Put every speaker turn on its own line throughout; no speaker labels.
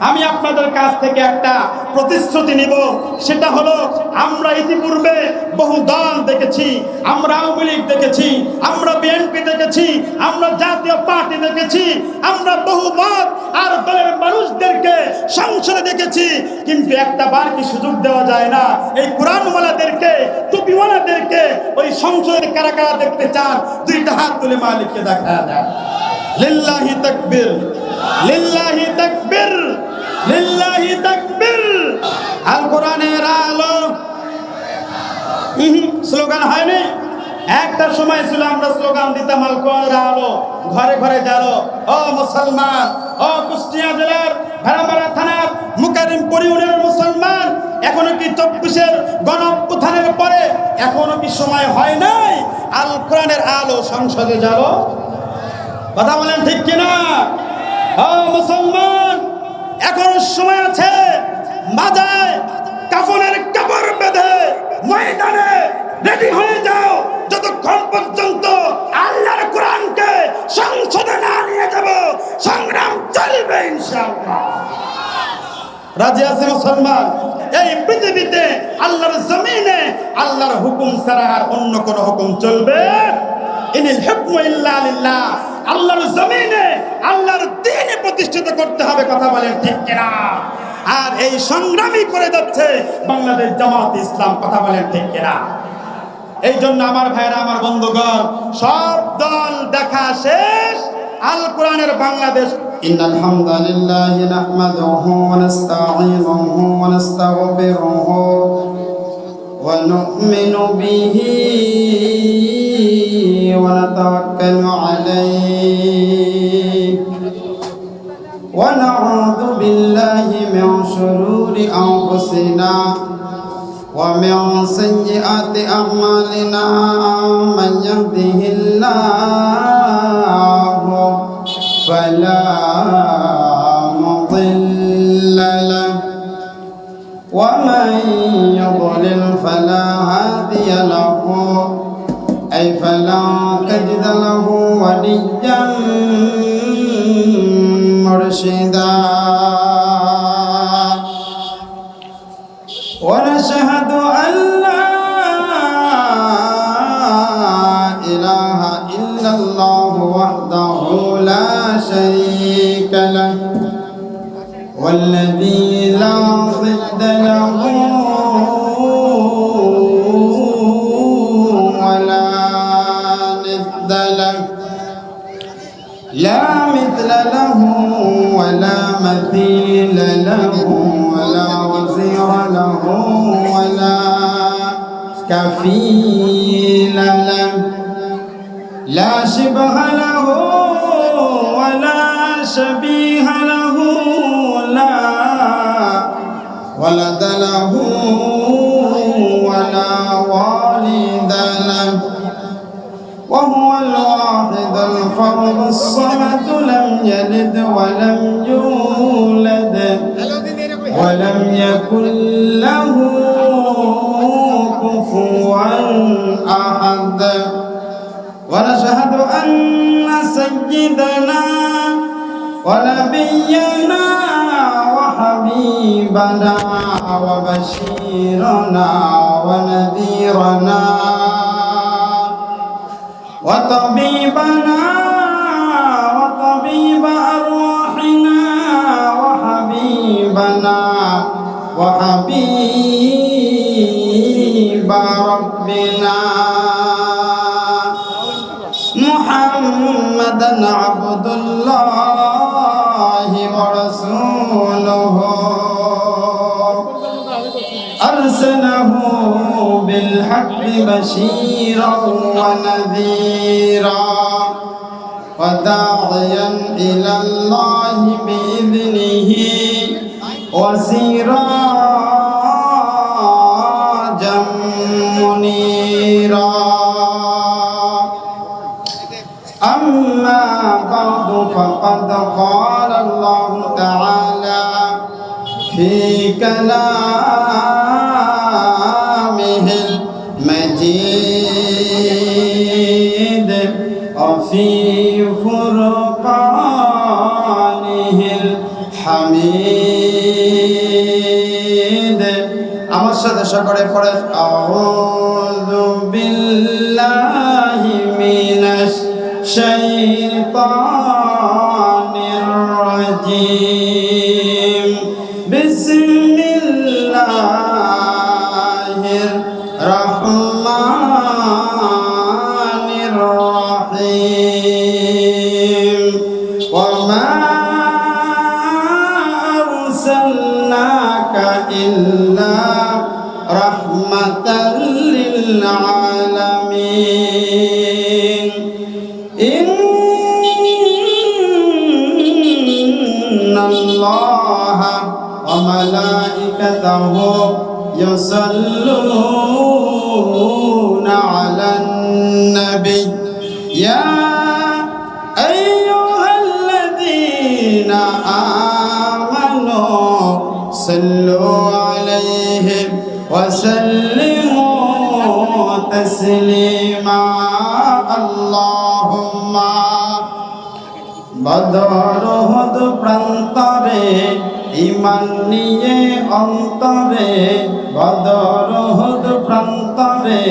আমি আপনাদের কাছ থেকে একটা প্রতিশ্রুতি নিব, সেটা হলো আমরা ইতিপূর্বে বহু দল দেখেছি, আমরা আওয়ামী লীগ দেখেছি, আমরা বিএনপি দেখেছি, আমরা জাতীয় পার্টি দেখেছি, আমরা বহু মত আর দলের মানুষদেরকে সংসদে দেখেছি, কিন্তু একটা বার কি সুযোগ দেওয়া যায় না এই কোরআনওয়ালাদেরকে, টুপিওয়ালাদেরকে ওই সংসদে কারা কারা দেখতে চান? দুইটা হাত তুলে মালিককে দেখা দেন। লিল্লাহি তাকবীর, লিল্লাহি তাকবীর, লিল্লাহি তাকবীর। আল কোরআনের আলো স্লোগান হয়নি? একটা সময় ছিল আমরা স্লোগান দিতাম আল কোরআনের আলো, ঘরে ঘরে জালো। ও মুসলমান, ও কুষ্টিয়া জেলার ভেড়ামারা থানার মুকারিমপুর ইউনিয়নের মুসলমান, এখনো কি 24-এর গণঅভ্যুত্থানের পরে এখনো কি সময় হয় নাই আল কোরআনের আলো সংসদে জালো? কথা বলেন ঠিক কিনা? ও মুসলমান, এখনো সময় আছে। মাজায় কাফনের কাপড় বেঁধে ময়দানে রেডি হয়ে যাও, যতক্ষণ পর্যন্ত আল্লাহর কোরআনকে সংসদে না নিয়ে যাব সংগ্রাম চলবে ইনশাআল্লাহ। রাজি আছে মুসলমান? এই পৃথিবীতে আল্লাহর জমিনে আল্লাহর হুকুম ছাড়া আর অন্য কোন হুকুম চলবে? ইনিল হুকমু ইল্লা লিল্লাহ। আল্লাহর জমিনে আল্লাহর দ্বীন প্রতিষ্ঠিত করতে হবে। কথা বলেন ঠিক কিনা? আর এই সংগ্রামী করে যাচ্ছে বাংলাদেশ জামাত ইসলাম। কথা বলেন ঠিক কিনা? এই জন্য আমার ভাইরা, আমার বন্ধুগণ, সব দল দেখা শেষ, আল কোরআনের বাংলাদেশ।
ইন্নাল হামদালিল্লাহি নাহমাদুহু ওয়া নাস্তাঈনুহু ওয়া নাস্তাগফিরুহু ওয়া নু'মিনু বিহি ওয়া নাতাওয়াক্কালু আলাইহি ওয়া নাউযু বিল্লাহি মিন শুরুরি আনফুসিনা ومن سيئات أعمالنا من يهده الله فلا مضل له ومن يضلل فلا هادي له أي فلا تجد له وليا مرشدا ونشهد أن لا إله إلا الله وحده لا شريك له والذي لا ضد له ولا ند له لا مثل له ولا مثيل له ولا وزير له ولا كفيل له لا شبه له ولا شبيه له لا ولد له ولا والد له وهو الواحد الفرد الصمد لم يلد ولم يولد ولم يكن له كفوا أحد ونشهد أن سيدنا ونبينا وحبيبنا وبشيرنا ونذيرنا وطبيبنا وطبيب أرواحنا وحبيبنا وحبيب ربنا محمدا عبد الله ورسوله أرسله بالحق بشيرا ونذيرا وداعيا إلى الله بإذنه وسراجا منيرا أما بعد فقد قال الله تعالى في كلامه المجيد وفي فرقانه الحميد হামিদ। আমার সাথে সকলে পড়েন আউযু বিল্লাহি মিনাশ শাইতানির রাজিম। বিসমিল্লাহির রহমানির রহিম। ওয়া মা আরসালনাকা ইল্লা রাহমাতাল লিল আলামিন। ইন্নাল্লাহা ওয়া মালাইকাতাহু ইউসাল্লুনা আলান নবী ইয়া আইয়ুহাল্লাযীনা আমানু সাল্লু আলাইহি ওয়া সাল্লিমু তাসলিমা। আল্লাহুম্মা বদর উহুদ প্রান্তরে ঈমান নিয়ে অন্তরে, বদর উহুদ প্রান্তরে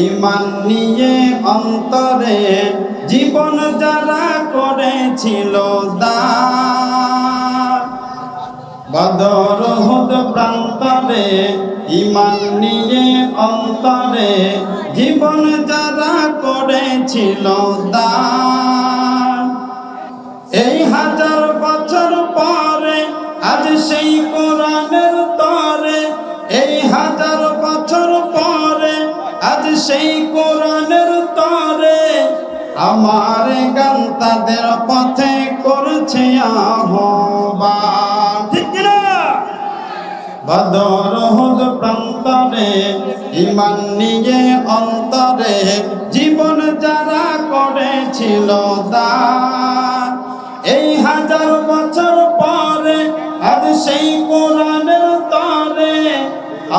ঈমান নিয়ে অন্তরে, জীবন যারা করেছিল দান। বদর উহুদ প্রান্তরে ঈমান নিয়ে অন্তরে, জীবন যারা করেছিল দান। এই 1000 বছর পরে আজ সেই কোরআনের তরে, এই 1000 বছর পরে আজ সেই কোরআনের তরে, আমার গান তাদের পথে করছে আহ্বান। ঠিক কিনা? বদর উহুদ প্রান্তরে ঈমান নিয়ে অন্তরে, জীবন যারা করেছিল দান। এই 1000 বছর পরে আজ সেই কোরআনের তরে,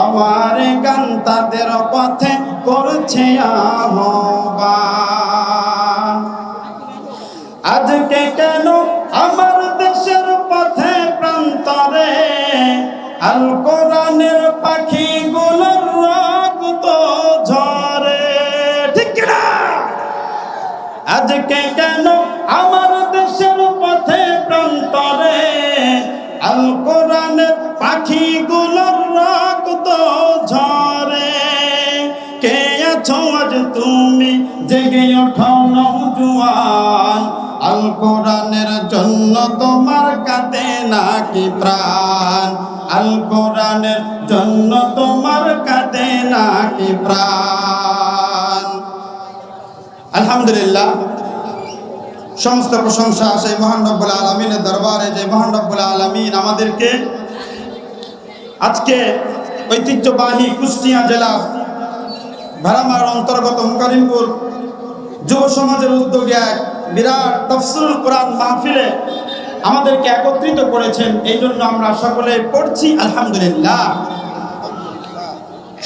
আমার গান তাদের পথে করছে আহ্বান। আজকে কেন আমার দেশের পথে প্রান্তরে আল কোরআনের পাখিগুলোর রক্ত ঝরে? ঠিক কিনা? আজকে কেন আমার দেশের পথে প্রান্তরে আল কোরআনের পাখিগুলোর রক্ত ঝরে? কে আছো আজ তুমি জেগে ওঠো নওজোয়ান, আল কোরআনের জন্য তোমার কাঁদে নাকি প্রাণ? আল কোরআনের জন্য তোমার কাঁদে নাকি প্রাণ? আলহামদুলিল্লাহ, সমস্ত প্রশংসা সেই মহান রব্বুল আলামিনের দরবারে, যে মহান রব্বুল আলামিন আমাদেরকে আজকে ঐতিহ্যবাহী কুষ্টিয়া জেলা ভাড়ামার অন্তর্গত মুকারিমপুর যুব সমাজের উদ্যোগে এক বিরাট তাফসীরুল কোরআন মাহফিলে আমাদেরকে একত্রিত করেছেন। এই জন্য আমরা সকলে পড়ছি আলহামদুলিল্লাহ।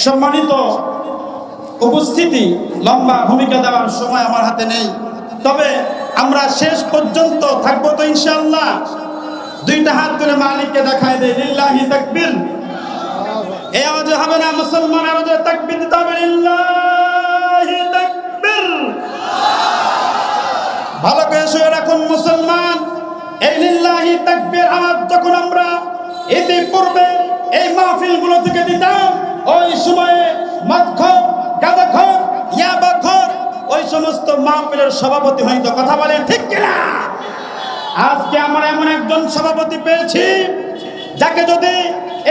সম্মানিত উপস্থিতি, লম্বা ভূমিকা দেওয়ার সময় আমার হাতে নেই, তবে আমরা শেষ পর্যন্ত থাকবো তো ইনশাআল্লাহ। দুইটা হাত তুলে মালিককে দেখায় দেয় লিল্লাহি তাকবীর। এই আওয়াজে হবে না, মুসলমান আওয়াজে তাকবীর দিতে হবে, লিল্লাহি তাকবীর। ভালো করে শুনে রাখুন মুসলমান, এই লিল্লাহি তাকবীর আওয়াজ যখন আমরা ইতিপূর্বে এই মাহফিলগুলো থেকে দিতাম, ওই সময়ে মদখোর, গাঁজাখোর, ইয়াবাখোর ওই সমস্ত মাহফিলের সভাপতি হইতো। কথা বলেন ঠিক কিনা? আজকে আমরা এমন একজন সভাপতি পেয়েছি যাকে যদি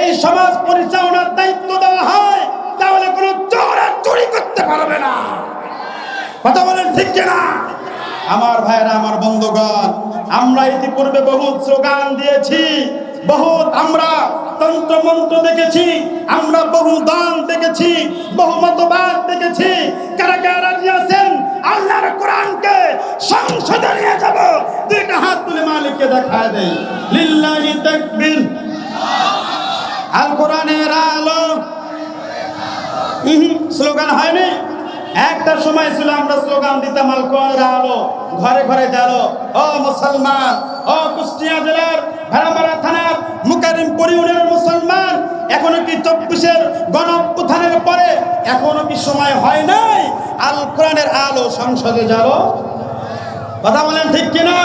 এই সমাজ পরিচালনার দায়িত্ব দেওয়া হয় তাহলে কোনো চোর চুরি করতে পারবে না। কথা বলেন ঠিক কিনা? আমার ভাইরা, আমার বন্ধুগণ, আমরা ইতিপূর্বে বহুত স্লোগান দিয়েছি, বহুত আমরা তন্ত্র মন্ত্র দেখেছি, আমরা বহু দান দেখেছি, বহু মতবাদ দেখেছি। কারা কারা রাজি আছেন আল্লাহর কোরআনকে সংসদে নিয়ে যাব? দুইটা হাত তুলে মালিককে দেখায় দেই, লিল্লাহি তাকবীর। আল কোরআনের আলো স্লোগান হয়নি? একটা সময় ছিল আমরা স্লোগান দিতাম আল কোরআনের আলো, ঘরে ঘরে জালো। ও মুসলমান, ও কুষ্টিয়া জেলার ভেড়ামারা থানার মুকারিম
এখনো কি 24-এর গণঅভ্যুত্থানের পরে এখনো কি সময় হয় নাই আল কোরআনের আলো সংসদে যাব? কথা বলেন ঠিক কিনা?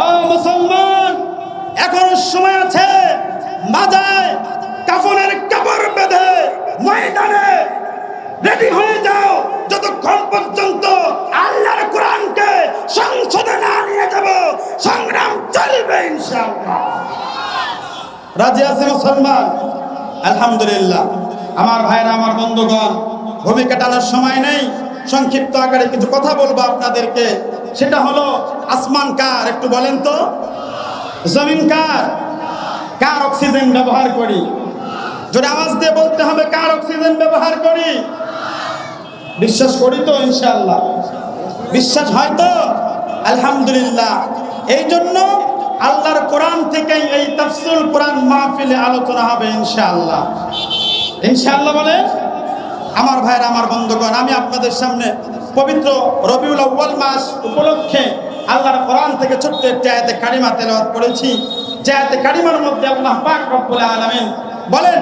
ও মুসলমান, এখনো সময় আছে। মাজায় কাফনের কাপড় বেঁধে ময়দানে রেডি হয়ে যাও, যতক্ষণ পর্যন্ত আল্লাহর কোরআনকে সংসদে না নিয়ে যাব সংগ্রাম চলবে ইনশাআল্লাহ। রাজি আছে মুসলমান? আলহামদুলিল্লাহ। আমার ভাইরা, আমার বন্ধুগণ, ভূমিকা টানার সময় নেই, সংক্ষিপ্ত আকারে কিছু কথা বলবো আপনাদেরকে। সেটা হলো, আসমান কার? একটু বলেন তো। জমিন কার? কার অক্সিজেন ব্যবহার করি? যদি আওয়াজ দিয়ে বলতে হবে, কার অক্সিজেন ব্যবহার করি? বিশ্বাস করি তো ইনশাআল্লাহ? বিশ্বাস হয় তো? আলহামদুলিল্লাহ। এই জন্য আল্লাহর কোরআন থেকে এই তাফসীরুল কোরআন মাহফিলে আলোচনা হবে ইনশাআল্লাহ। ইনশাআল্লাহ বলে আমার ভাইরা, আমার বন্ধুগণ, আমি আপনাদের সামনে পবিত্র রবিউল আউয়াল মাস উপলক্ষে আল্লাহর কোরআন থেকে ছোট্ট একটি আয়াতে কারিমা তেলাওয়াত করেছি। যে আয়াতে কারিমার মধ্যে আল্লাহ পাক রব্বুল আলামিন বলেন,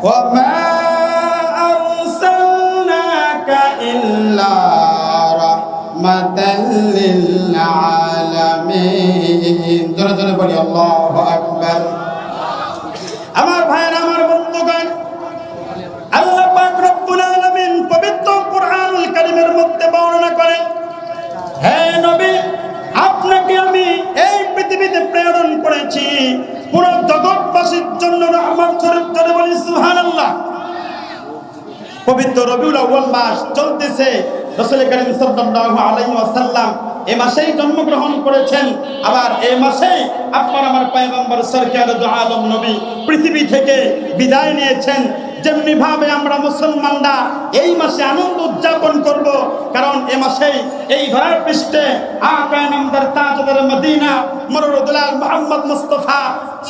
ওয়া মা আরসালনাকা ইল্লা রাহমাতাল লিল আলামিন। জোরে জোরে বলি আল্লাহু আকবার। আমার ভাইরা, আমার বন্ধুগণ, আল্লাহ পাক রব্বুল আলামিন পবিত্র কুরআনুল কারীমের মধ্যে বর্ণনা করেন, হে নবী, আপনাকে আমি এই পৃথিবীতে প্রেরণ করেছি পুরো জগৎবাসীর জন্য রহমত স্বরূপ। জোরে বলি সুবহানাল্লাহ। পবিত্র রবিউল আউয়াল মাস চলতেছে। রাসূল কারীম সাল্লাল্লাহু আলাইহি ওয়াসাল্লাম এই মাসেই জন্মগ্রহণ করেছেন। আবার এই মাসেই আপনার আমার পয়গম্বর সরকার দু আলম নবী পৃথিবী থেকে বিদায় নিয়েছেন। যেমনি ভাবে আমরা মুসলমানরা এই মাসে আনন্দ উদযাপন করব, কারণ এ মাসেই এই ধরার পৃষ্ঠে আকা নামদার তাজদার মদিনা মররুদুল মুহাম্মদ মুস্তাফা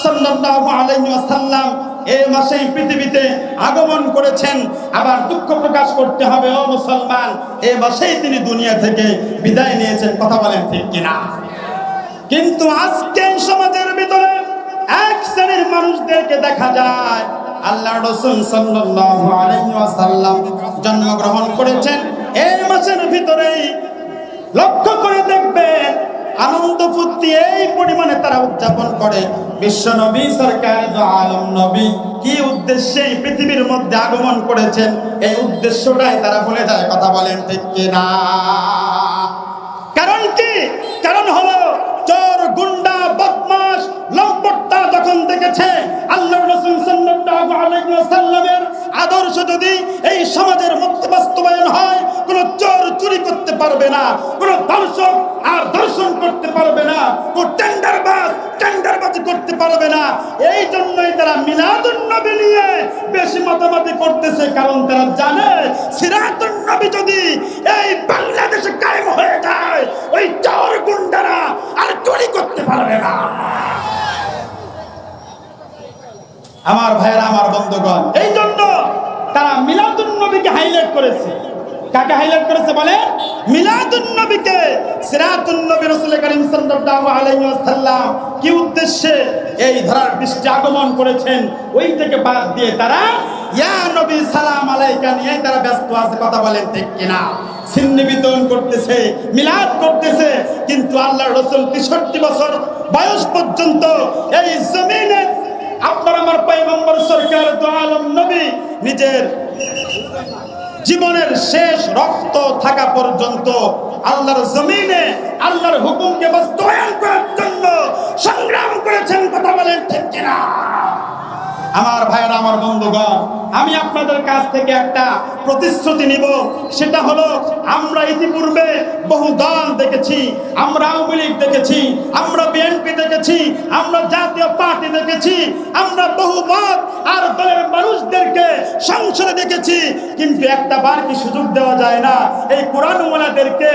সাল্লাল্লাহু আলাইহি ওয়াসাল্লাম এই মাসেই পৃথিবীতে আগমন করেছেন। আবার দুঃখ প্রকাশ করতে হবে, ও মুসলমান, এই মাসেই তিনি দুনিয়া থেকে বিদায় নিয়েছেন। কথা বলেন ঠিক কিনা? কিন্তু আজকে সমাজের ভিতরে এক শ্রেণীর মানুষদেরকে দেখা যায়, আল্লাহ রাসূল সাল্লাল্লাহু আলাইহি ওয়াসাল্লাম জন্মগ্রহণ করেছেন এই মাসের ভিতরেই। লক্ষ্য করে দেখবেন আনন্দ ফুর্তি এই পরিমাণে তারা উদযাপন করে। বিশ্ব নবী সরকার দু আলম নবী কি উদ্দেশ্যে পৃথিবীর মধ্যে আগমন করেছেন, এই উদ্দেশ্যটাই তারা ভুলে যায়। কথা বলেন ঠিক কিনা? কারণ কি? কারণ হলো চোর, গুন্ডা, বদমাশ, লম্পটতা যখন দেখেছে আল্লাহর রাসূল সাল্লাল্লাহু আলাইহি ওয়াসাল্লামের আদর্শ যদি এই সমাজের মধ্যে বাস্তবায়ন হয়, কোন চোর চুরি করতে পারবে না, কোন দর্শক আর দর্শন করতে পারবে না, কোন টেন্ডারবাজি করতে পারবে না। এই জন্যই তারা মিলাদুন নবী নিয়ে বেশি মাতামাতি করতেছে, কারণ তারা জানে সিরাতুন নবী যদি এই বাংলাদেশে কায়েম হয়ে যায়, ওই চোর গুন্ডারা আর চুরি করতে পারবে না। আমার ভাইয়েরা, আমার বন্ধুগণ, এই জন্য তারা মিলাদুন নবীকে হাইলাইট করেছে। কাকে হাইলাইট করেছে বলে? মিলাদুন নবীকে। সিরাতুন নবী রাসূল কারীম সাল্লাল্লাহু আলাইহি ওয়াসাল্লাম কি উদ্দেশ্যে এই ধরার পৃষ্ঠে আগমন করেছেন, ওই থেকে বাদ দিয়ে তারা ইয়া নবী সালাম আলাইকা নিয়ে তারা ব্যস্ত আছে। কথা বলেন ঠিক কিনা? সিন্নি বিতরণ করতেছে, মিলাদ করতেছে, কিন্তু আল্লাহর রাসূল ৬৩ বছর বয়স পর্যন্ত এই জমিনে আপনার আমার পয়গম্বর সরকার দু আলম নবী নিজের জীবনের শেষ রক্ত থাকা পর্যন্ত আল্লাহর জমিনে আল্লাহর হুকুমকে বাস্তবায়ন করার জন্য সংগ্রাম করেছেন। কথা বলেন ঠিক কিনা? আমার ভাইয়েরা, আমার বন্ধুগণ, আমি আপনাদের কাছ থেকে একটা প্রতিশ্রুতি নিব। সেটা হলো, আমরা ইতিপূর্বে বহু দল দেখেছি, আমরা আওয়ামী লীগ দেখেছি, আমরা বিএনপি দেখেছি, আমরা জাতীয় পার্টি দেখেছি, আমরা বহু মত আর দলের মানুষদেরকে সংসদে দেখেছি, কিন্তু একটা বার কি সুযোগ দেওয়া যায় না এই কোরআনওয়ালাদেরকে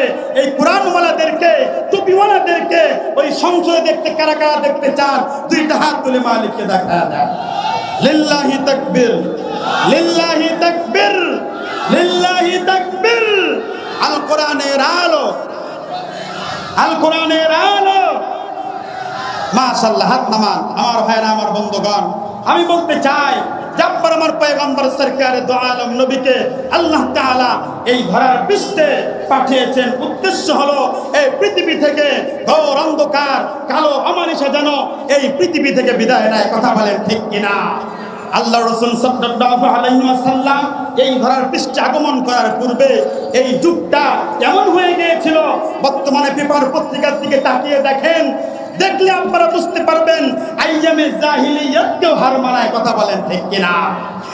টুপিওয়ালাদেরকে ওই সংসদে দেখতে? কারা কারা দেখতে চান? দুইটা হাত তুলে মালিককে দেখা যায়। লিল্লাহি তাকবীর, লিল্লাহি তাকবীর, লিল্লাহি তাকবীর। আল কোরআনের আলো, আল কোরআনের আলো। মাশাআল্লাহ, হাত নামান। আমার ভাইরা, আমার বন্ধুগণ, আমি বলতে চাই যাব্বার আমার পয়গম্বর সরকার দো আলম নবীকে আল্লাহ তাআলা এই ধরার পৃষ্ঠে পাঠিয়েছেন। উদ্দেশ্য হলো এই পৃথিবী থেকে ঘোর অন্ধকার কালো অমানিসা যেন এই পৃথিবী থেকে বিদায় নেয়। কথা বলেন ঠিক কিনা? আল্লাহ রাসূল সাল্লাল্লাহু আলাইহি ওয়াসাল্লাম এই ধরার পৃষ্ঠে আগমন করার পূর্বে এই যুগটা কেমন হয়ে গিয়েছিল বর্তমানে পেপার পত্রিকার দিকে তাকিয়ে দেখেন, দেখলে আপনারা বুঝতে পারবেন আইয়ামে জাহিলিয়াতকেও হার মানায়। কথা বলেন ঠিক কিনা?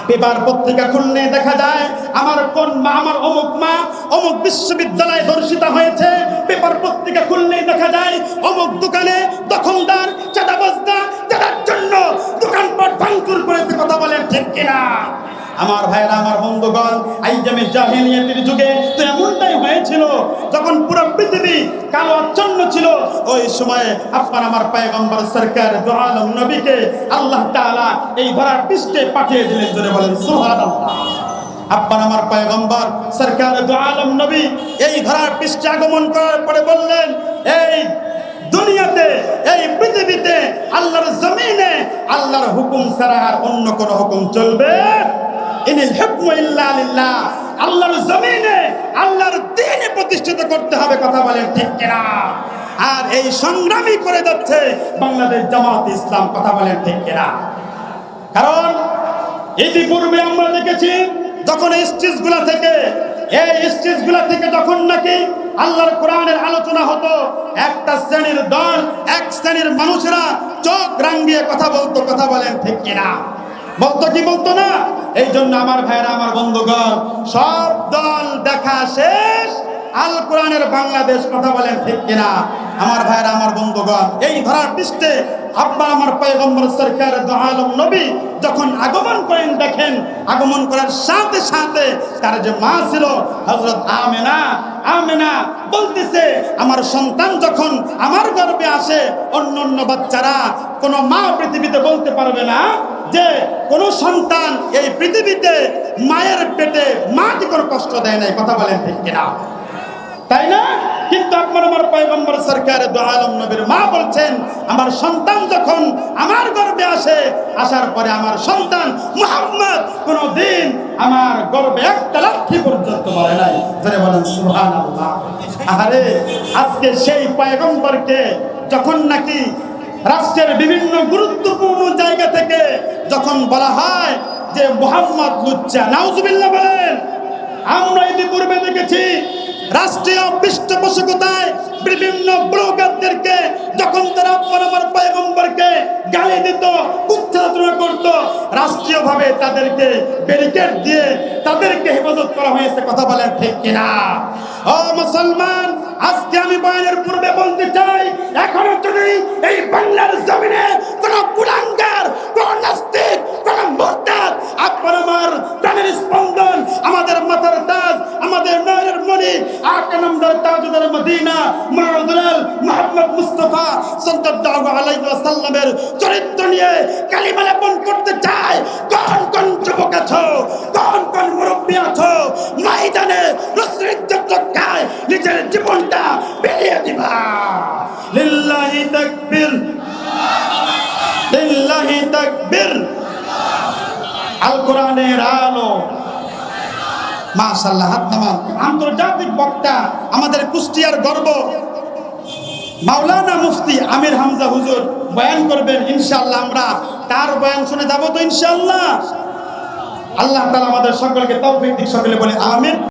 পেপার পত্রিকা খুললে দেখা যায় আমার কোন মা, আমার অমুক মা অমুক বিশ্ববিদ্যালয়ে ধর্ষিতা হয়েছে। পেপার পত্রিকা খুললেই দেখা যায় অমুক দোকানে দখলদার চাঁদাবাজরা যার জন্য দোকানপাট ভাঙচুর করেছে। কথা বলেন ঠিক কিনা? আমার ভাইরা, আমার বন্ধুগণ, আইয়ামে জাহিলিয়াতের যুগে তো এমনটাই হয়েছিল যখন পুরো পৃথিবী কালো আচ্ছন্ন ছিল। ওই সময়ে আপনার আমার পয়গম্বর সরকার দো আলম নবীকে আল্লাহ তাআলা এই ধরার পৃষ্ঠে পাঠিয়ে দিলেন। জোরে বলেন সুবহানাল্লাহ। আপনার আমার পয়গম্বর সরকার দো আলম নবী এই ধরার পৃষ্ঠে আগমন করার পরে বললেন, এই দুনিয়াতে, এই পৃথিবীতে, আল্লাহর জমিনে আল্লাহর হুকুম ছাড়া আর অন্য কোনো হুকুম চলবে? ইনিল হুকমু ইল্লা লিল্লাহ। আল্লাহর জমিনে আল্লাহর দ্বীন প্রতিষ্ঠিত করতে হবে। কথা বলেন ঠিক কিনা? আর এই সংগ্রামী করে যাচ্ছে বাংলাদেশ জামাত ইসলাম। কথা বলেন ঠিক কিনা? কারণ ইতিপূর্বে আমরা দেখেছি যখন এই স্টেজগুলা থেকে যখন নাকি আল্লাহর কোরআনের আলোচনা হতো, একটা শ্রেণীর দল, এক শ্রেণীর মানুষেরা চোখ রাঙিয়ে কথা বলতো। কথা বলেন ঠিক কিনা? বলতো কি বলতো না? এই জন্য আমার ভাইরা, আমার বন্ধুগণ, সব দল দেখা শেষ, আল কোরআনের বাংলাদেশ। কথা বলেন ঠিক কিনা? আমার ভাইরা, আমার বন্ধুগণ, এই ধরার পৃষ্ঠে আব্বা আমার পয়গম্বর সরকার দো আলম নবী যখন আগমন করেন, দেখেন আগমন করার সাথে সাথে তার যে মা ছিল হযরত আমেনা বলতেছে, আমার সন্তান যখন আমার গর্ভে আসে, অন্য বাচ্চারা কোনো মা পৃথিবীতে বলতে পারবে না যে কোন সন্তান এই পৃথিবীতে মায়ের পেটে মাকে কোনো কষ্ট দেয় নাই। কথা বলেন ঠিক কিনা? তাই না? কিন্তু আপনার আমার পয়গম্বর সরকার দো আলম নবীর মা বলছেন, আমার সন্তান যখন আমার গর্ভে আসে, আসার পরে আমার সন্তান মুহাম্মদ কোনদিন আমার গর্ভে একটা লাথি পর্যন্ত মারে নাই। ধরে বলেন সুবহানাল্লাহ। আরে আজকে সেই পয়গম্বরকে যখন নাকি রাষ্ট্রের বিভিন্ন গুরুত্বপূর্ণ জায়গা থেকে যখন বলা হয় যে মুহাম্মদ লুচ্চা, নাউজুবিল্লাহ বলেন। আমরা ইতিপূর্বে দেখেছি রাষ্ট্রীয় পৃষ্ঠপোষকতায় বিভিন্ন ব্লগারদেরকে যখন তারা আমার পয়গম্বরকে গালি দিত, উচ্চারণ করত, রাষ্ট্রীয়ভাবে তাদেরকে ব্যারিকেড দিয়ে তাদেরকে হেফাজত করা হয়েছে। কথা বলেন ঠিক কিনা? ও মুসলমান, আজকে আমি বয়ানের পূর্বে বলতে চাই, এখনো যদি এই বাংলার জমিনে কোন কুলাঙ্গার, কোন নাস্তিক, কোন মুরতাদ আপনার আমার প্রাণের স্পন্দন, আমাদের মাথার তাজ, আমাদের নয়নের মণি, আকা নামদার তাজুদার মদিনা মুরাদুল মুহাম্মদ মুস্তাফা সাল্লাল্লাহু আলাইহি ওয়াসাল্লামের চরিত্র নিয়ে কালিমা লেপন করতে চায়, কোন যুবক আছো, কোন মুরব্বী আছো, ময়দানে রাসূলের ইজ্জত রক্ষায় নিজের জীবনটা বিলিয়ে দিবা। লিল্লাহি তাকবীর, লিল্লাহি তাকবীর। আল কোরআনের আলো, মাশাআল্লাহ। হাত নামান। আন্তর্জাতিক বক্তা, আমাদের কুষ্টিয়ার গর্ব মাওলানা মুফতি আমির হামজা হুজুর বয়ান করবেন ইনশাআল্লাহ। আমরা তার বয়ান শুনে যাব তো ইনশাআল্লাহ। আল্লাহ তাআলা আমাদের সকলকে তৌফিক দিক। সকলে বলে আমিন।